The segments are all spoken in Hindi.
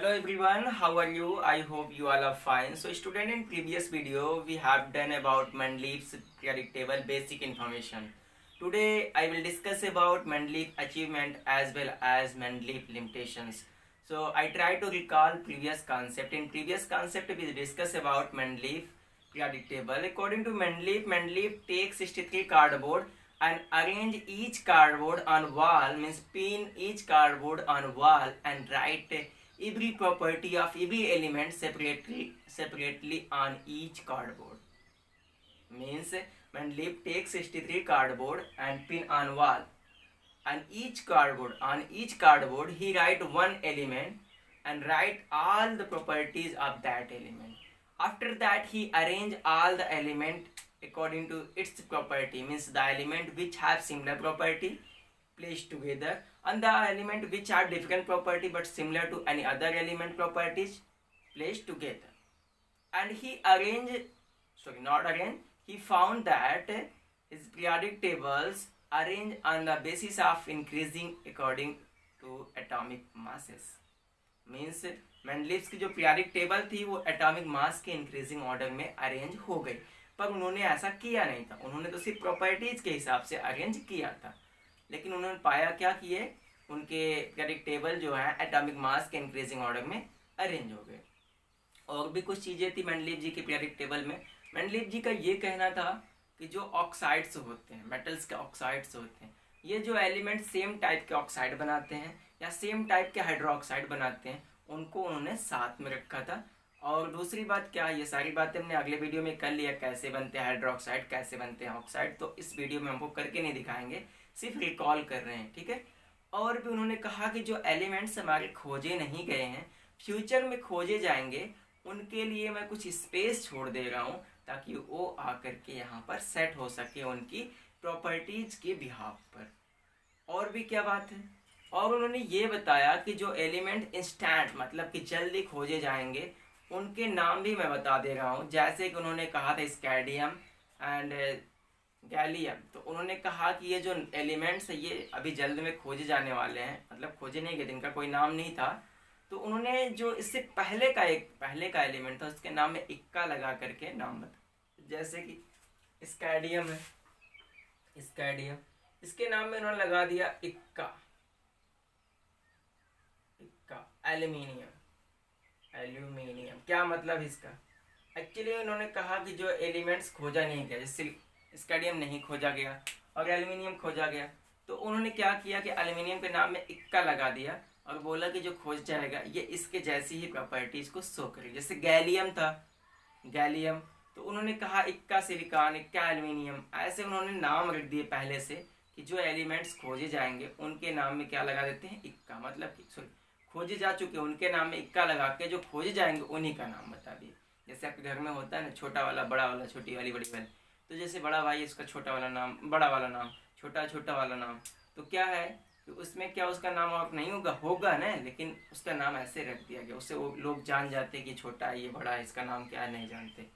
Hello everyone, how are you? I hope you all are fine. So student, in previous video we have done about Mendeleev's periodic table basic information. Today I will discuss about Mendeleev achievement as well as Mendeleev limitations. So I try to recall previous concept. In previous concept we discuss about Mendeleev periodic table. According to Mendeleev, Mendeleev takes 63 cardboard and arrange each cardboard on wall, means pin each cardboard on wall and write every property of every element separately on each cardboard. Means Mendeleev takes 63 cardboard and pin on wall, and on each cardboard he write one element and write all the properties of that element. After that he arrange all the element according to its property, means the element which have similar property placed together and the element which have different property but similar to any other element properties placed together. And he found that his periodic tables arranged on the basis of increasing according to atomic masses. Means Mendeleev's की जो पीरियडिक टेबल थी वो एटॉमिक मास के इंक्रीजिंग ऑर्डर में अरेंज हो गई, पर उन्होंने ऐसा किया नहीं था। उन्होंने तो सिर्फ प्रॉपर्टीज के हिसाब से अरेंज किया था, लेकिन उन्होंने पाया क्या कि ये उनके पीरियडिक टेबल जो है एटॉमिक मास के इंक्रीजिंग ऑर्डर में अरेंज हो गए। और भी कुछ चीज़ें थी मेंडलीव जी के पीरियडिक टेबल में। मेंडलीव जी का ये कहना था कि जो ऑक्साइड्स होते हैं, मेटल्स के ऑक्साइड्स होते हैं, ये जो एलिमेंट सेम टाइप के ऑक्साइड बनाते हैं या सेम टाइप के हाइड्रोक्साइड बनाते हैं, उनको उन्होंने साथ में रखा था। और दूसरी बात क्या, ये सारी बातें हमने अगले वीडियो में कर लिया, कैसे बनते हैं हाइड्रोक्साइड, कैसे बनते हैं ऑक्साइड, तो इस वीडियो में हमको करके नहीं दिखाएंगे, सिर्फ रिकॉल कर रहे हैं, ठीक है। और भी उन्होंने कहा कि जो एलिमेंट्स हमारे खोजे नहीं गए हैं, फ्यूचर में खोजे जाएंगे, उनके लिए मैं कुछ स्पेस छोड़ दे रहा हूँ ताकि वो आकर के यहाँ पर सेट हो सके उनकी प्रॉपर्टीज के बिहाफ पर। और भी क्या बात है, और उन्होंने ये बताया कि जो एलिमेंट इंस्टेंट मतलब कि जल्दी खोजे जाएंगे, उनके नाम भी मैं बता दे रहा हूँ। जैसे कि उन्होंने कहा था स्कैडियम एंड गैलियम, तो उन्होंने कहा कि ये जो एलिमेंट्स है ये अभी जल्द में खोजे जाने वाले हैं, मतलब खोजे नहीं गए, इनका कोई नाम नहीं था। तो उन्होंने जो इससे पहले का एलिमेंट था उसके नाम में इक्का लगा करके नाम बता, जैसे कि स्कैडियम है, स्कैडियम, इसके नाम में उन्होंने लगा दिया इक्का, एल्यूमिनियम। क्या मतलब इसका, एक्चुअली उन्होंने कहा कि जो एलिमेंट्स खोजा नहीं गया, जैसे स्कैडियम नहीं खोजा गया और एल्यूमिनियम खोजा गया, तो उन्होंने क्या किया कि एल्यूमिनियम के नाम में इक्का लगा दिया और बोला कि जो खोज जाएगा ये इसके जैसी ही प्रॉपर्टीज को शो करेगा। जैसे गैलियम था, गैलियम, तो उन्होंने कहा इक्का सिलिकॉन, इक्का एल्यूमिनियम, ऐसे उन्होंने नाम रख दिए पहले से कि जो एलिमेंट्स खोजे जाएंगे उनके नाम में क्या लगा देते हैं, इक्का, मतलब कि सॉरी खोजे जा चुके उनके नाम में इक्का लगा के जो खोजे जाएंगे उन्हीं का नाम बता दिए। जैसे आपके घर में होता है ना, छोटा वाला बड़ा वाला, छोटी वाली बड़ी वाली, तो जैसे बड़ा भाई इसका छोटा वाला नाम, बड़ा वाला नाम, छोटा छोटा वाला नाम, तो क्या है कि उसमें क्या उसका नाम और नहीं होगा ना, लेकिन उसका नाम ऐसे रख दिया गया, उससे वो लोग जान जाते कि छोटा है, ये बड़ा है, इसका नाम क्या है नहीं जानते।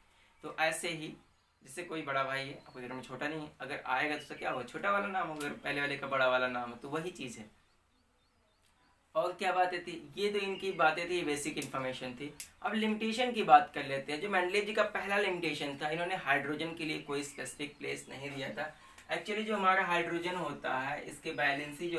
तो ऐसे ही जैसे कोई बड़ा भाई है, आपके घर में छोटा नहीं है, अगर आएगा तो उसका क्या होगा, छोटा वाला नाम होगा, पहले वाले का बड़ा वाला नाम है, तो वही चीज़ है। और क्या बातें थी, ये तो इनकी बातें थी, बेसिक इन्फॉर्मेशन थी। अब लिमिटेशन की बात कर लेते हैं। जो मेंडलीव जी का पहला लिमिटेशन था, इन्होंने हाइड्रोजन के लिए कोई स्पेसिफिक प्लेस नहीं दिया था। एक्चुअली जो हमारा हाइड्रोजन होता है, इसकी वैलेंसी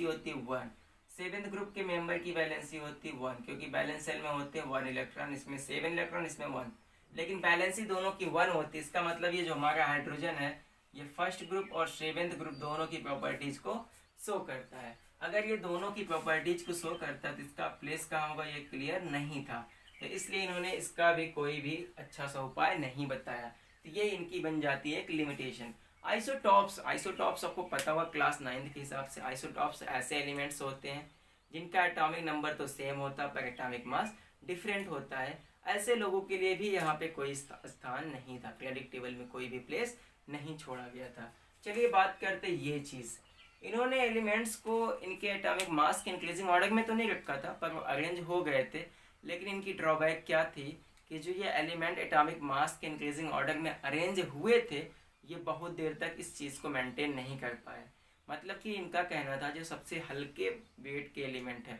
होती है 1, सेवेंथ ग्रुप के मेंबर की वैलेंसी होती है 1, क्योंकि बैलेंस सेल में होते हैं 1 इलेक्ट्रॉन, इसमें 7 इलेक्ट्रॉन, इसमें 1, लेकिन बैलेंसी दोनों की 1 होती है। इसका मतलब ये जो हमारा हाइड्रोजन है ये फर्स्ट ग्रुप और सेवेंथ ग्रुप दोनों की प्रॉपर्टीज को शो करता है। अगर ये दोनों की प्रॉपर्टीज को शो करता है तो इसका प्लेस कहाँ होगा ये क्लियर नहीं था, तो इसलिए इन्होंने इसका भी कोई भी अच्छा सा उपाय नहीं बताया। तो ये इनकी बन जाती है एक लिमिटेशन। आइसोटॉप्स आपको पता होगा क्लास 9 के हिसाब से, आइसोटॉप्स ऐसे एलिमेंट्स होते हैं जिनका एटॉमिक नंबर तो सेम होता है पर एटॉमिक मास डिफरेंट होता है। ऐसे लोगों के लिए भी यहाँ पे कोई स्थान नहीं था, पीरियडिक टेबल में कोई भी प्लेस नहीं छोड़ा गया था। चलिए बात करते ये चीज़, इन्होंने एलिमेंट्स को इनके एटॉमिक मास के इंक्रीजिंग ऑर्डर में तो नहीं रखा था, पर वो अरेंज हो गए थे। लेकिन इनकी ड्रॉबैक क्या थी कि जो ये एलिमेंट एटॉमिक मास के इंक्रीजिंग ऑर्डर में अरेंज हुए थे, ये बहुत देर तक इस चीज़ को मेंटेन नहीं कर पाए। मतलब कि इनका कहना था जो सबसे हल्के वेट के एलिमेंट है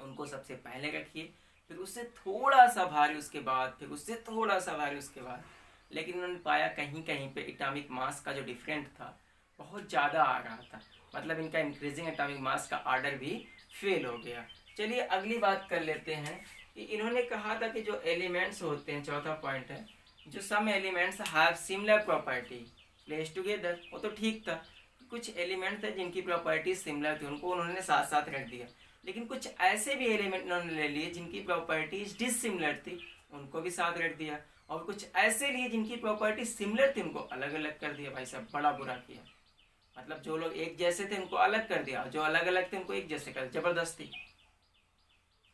उनको सबसे पहले रखिए, फिर उससे थोड़ा सा भारी उसके बाद, फिर उससे थोड़ा सा भारी उसके बाद। लेकिन उन्होंने पाया कहीं कहीं पे एटॉमिक मास का जो डिफरेंट था बहुत ज़्यादा आ रहा था, मतलब इनका इंक्रीजिंग एटॉमिक मास का आर्डर भी फेल हो गया। चलिए अगली बात कर लेते हैं कि इन्होंने कहा था कि जो एलिमेंट्स होते हैं, चौथा पॉइंट है, जो some elements have similar property place together. वो तो ठीक था, कुछ एलिमेंट थे जिनकी प्रॉपर्टी सिमिलर थी, उनको उन्होंने साथ साथ रख दिया। लेकिन कुछ ऐसे भी एलिमेंट उन्होंने ले लिए जिनकी प्रॉपर्टीज डिसिमिलर थी, उनको भी साथ रख दिया। और कुछ ऐसे लिए जिनकी प्रॉपर्टी सिमिलर थी, उनको अलग अलग कर दिया। भाई साहब बड़ा बुरा किया, मतलब जो लोग एक जैसे थे उनको अलग कर दिया, जो अलग अलग थे उनको एक जैसे कर दिया, जबरदस्ती।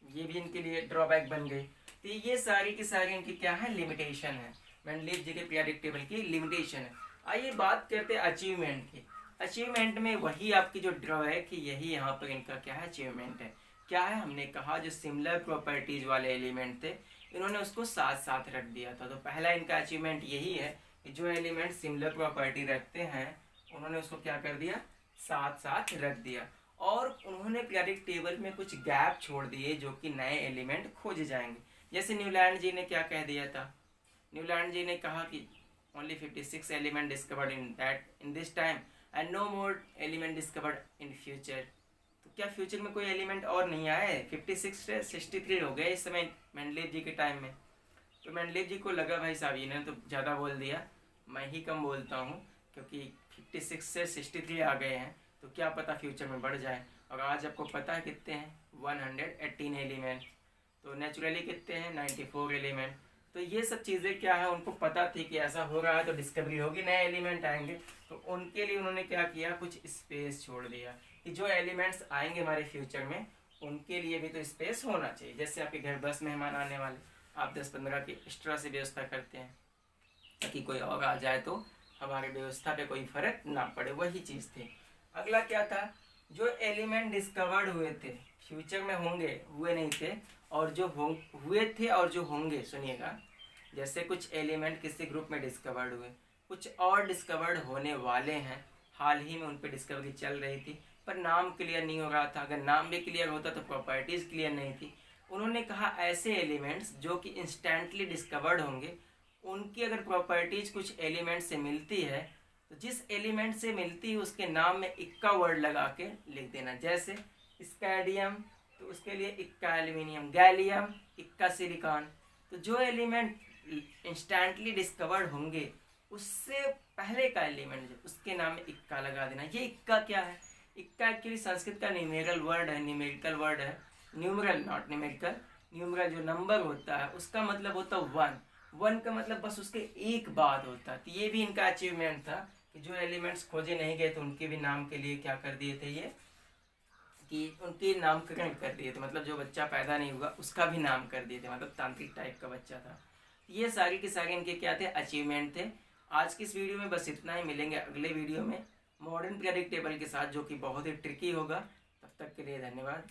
ये भी इनके लिए ड्रॉबैक बन गई। तो ये सारी की सारी इनकी क्या है, लिमिटेशन है, मेंडलीव जी के पीरियोडिक टेबल की लिमिटेशन है। आइए बात करते हैं अचीवमेंट की। अचीवमेंट में वही आपकी जो ड्रॉबैक है, यही यहाँ पर इनका क्या है, अचीवमेंट है। क्या है, हमने कहा जो सिमिलर प्रॉपर्टीज वाले एलिमेंट थे इन्होंने उसको साथ साथ रख दिया था। तो पहला इनका अचीवमेंट यही है कि जो एलिमेंट सिमिलर प्रॉपर्टी रखते हैं उन्होंने उसको क्या कर दिया, साथ साथ रख दिया। और उन्होंने पीरियोडिक टेबल में कुछ गैप छोड़ दिए जो कि नए एलिमेंट खोजे जाएंगे। जैसे न्यूलैंड जी ने क्या कह दिया था, न्यूलैंड जी ने कहा कि only 56 element discovered in this time and no more element discovered in future. तो क्या फ्यूचर में कोई एलिमेंट और नहीं आए, 56 से 63 हो गए इस समय मेंडलीव जी के टाइम में। तो मेंडलीव जी को लगा भाई साहब इन्होंने तो ज़्यादा बोल दिया, मैं ही कम बोलता हूँ, क्योंकि 56 से 63 आ गए हैं तो क्या पता फ्यूचर में बढ़ जाए। और आज आपको पता है कितने हैं, 118 एलिमेंट। तो नेचुरली कितने हैं, 94 एलिमेंट। तो ये सब चीज़ें क्या है, उनको पता थी कि ऐसा हो रहा है तो डिस्कवरी होगी, नए एलिमेंट आएंगे। तो उनके लिए उन्होंने क्या किया, कुछ स्पेस छोड़ दिया कि जो एलिमेंट्स आएंगे हमारे फ्यूचर में उनके लिए भी तो स्पेस होना चाहिए। जैसे आपके घर 10 मेहमान आने वाले, आप 10-15 की एक्स्ट्रा से व्यवस्था करते हैं ताकि कोई और आ जाए तो हमारी व्यवस्था पे कोई फर्क ना पड़े, वही चीज़ थी। अगला क्या था, जो एलिमेंट डिस्कवर्ड हुए थे फ्यूचर में होंगे, हुए नहीं थे, और जो हुए थे और जो होंगे, सुनिएगा, जैसे कुछ एलिमेंट किसी ग्रुप में डिस्कवर्ड हुए, कुछ और डिस्कवर्ड होने वाले हैं, हाल ही में उन पर डिस्कवरी चल रही थी पर नाम क्लियर नहीं हो रहा था। अगर नाम भी क्लियर होता तो प्रॉपर्टीज़ क्लियर नहीं थी। उन्होंने कहा ऐसे एलिमेंट्स जो कि इंस्टेंटली डिस्कवर्ड होंगे, उनकी अगर प्रॉपर्टीज कुछ एलिमेंट से मिलती है तो जिस एलिमेंट से मिलती है उसके नाम में इक्का वर्ड लगा के लिख देना। जैसे स्कैडियम तो उसके लिए इक्का एल्यूमिनियम, गैलियम इक्का सिलिकॉन। तो जो एलिमेंट इंस्टेंटली डिस्कवर्ड होंगे उससे पहले का एलिमेंट उसके नाम में इक्का लगा देना। ये इक्का क्या है, इक्का एक्चुअली संस्कृत का न्यूमेरल वर्ड है, न्यूमेरिकल वर्ड है, न्यूमरल नॉट न्यूमेरिकल। न्यूमरल जो नंबर होता है उसका मतलब होता है वन, वन का मतलब बस उसके एक बाद होता है। तो ये भी इनका अचीवमेंट था कि जो एलिमेंट्स खोजे नहीं गए तो उनके भी नाम के लिए क्या कर दिए थे ये, कि उनके नामकरण कर दिए थे, मतलब जो बच्चा पैदा नहीं हुआ उसका भी नाम कर दिए थे, मतलब तांत्रिक टाइप का बच्चा था। ये सारी की सारी इनके क्या थे, अचीवमेंट थे। आज की इस वीडियो में बस इतना ही, मिलेंगे अगले वीडियो में मॉडर्न पीरियोडिक टेबल के साथ जो कि बहुत ही ट्रिकी होगा। तब तक के लिए धन्यवाद।